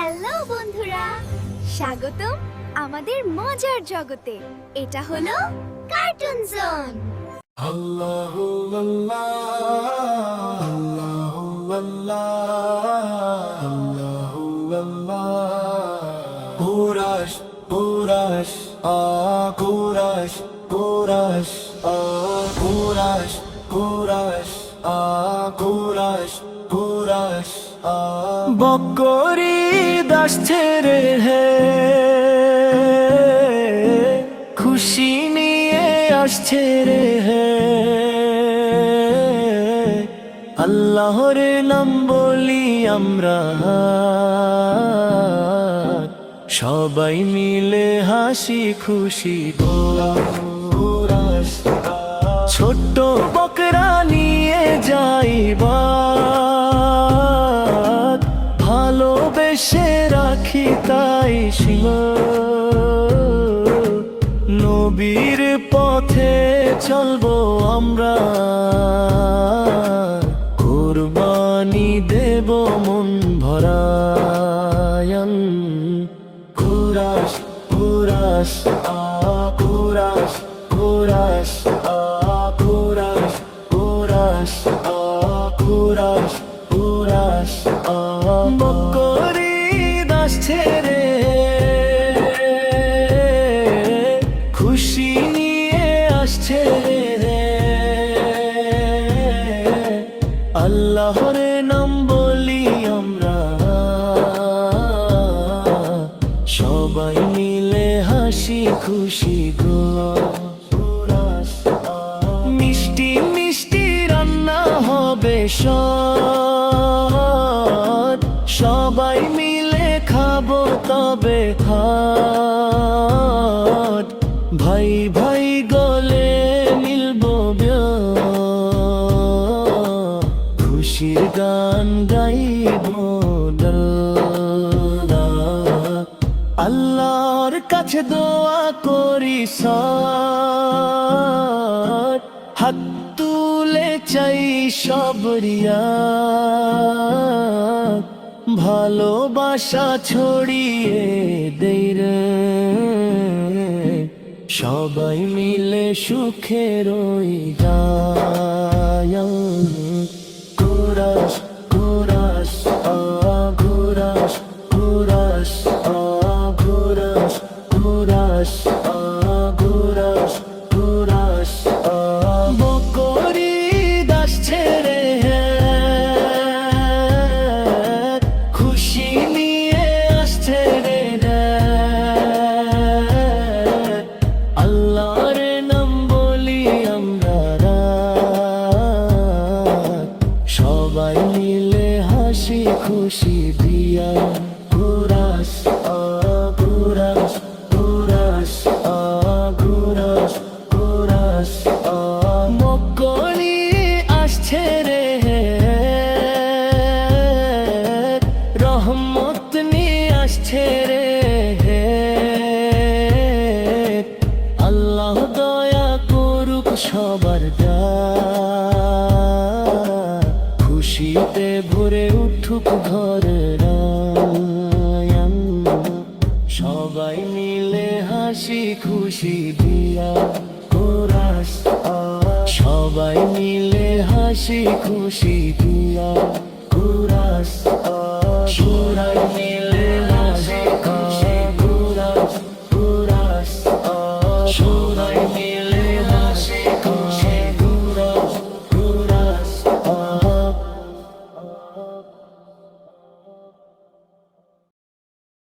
Hello বন্ধুরা, স্বাগতম আমাদের মজার জগতে। এটা হলো কার্টুন জোন। আল্লাহ আল্লাহ আল্লাহ আল্লাহ Kurash Kurash Kurash Kurash Kurash Kurash Kurash Kurash বকরি দাস ছেড়ে হে খুশি নিয়ে আসছে রে হে আল্লাহর নাম বলি আমরা সবাই মিলে হাসি খুশি কুরাশ ছোট্ট বকরা নিয়ে যাইবা ভালোবেসে রাখি তাই শিল নবীর পথে চলবো আমরা কুরবানি দেব মন ভরায়ন Kurash Kurash Kurash Kurash Kurash Kurash Kurash Kurash বকরি দাস ছেড়ে খুশি নিয়ে আসছে রে আল্লাহর নাম বলি আমরা সবাই মিলে হাসি খুশি গো মিষ্টি মিষ্টি রান্না হবে সবাই মিলে খাবো তবে খাট ভাই ভাই গলে মিলবো খুশির গান গাইব আল্লাহর কাছে দোয়া করি হাত তুলে চাই সবরিয়া ভালোবাসা ছড়িয়ে দেই রে সবাই মিলে সুখে রই যায় Kurash Kurash Kurash Kurash Kurash Kurash Kurash Kurash বকরি দাস ছেড়ে খুশি নিয়ে আসছে রে আল্লাহর নাম বলি আমরা সবাই মিলে হাসি খুশি দিয়া Kurash Kurash Kurash Kurash Kurash বকরি আসছে রে রহমত নিয়ে আসছে রে আল্লাহ দয়া করুক সবার খুশিতে ভরে উঠুক ঘরের সবাই মিলে হাসি খুশি দিয়া কুরাশ সবাই মিলে হাসি খুশি দিয়া কুরাশ সবাই মিলে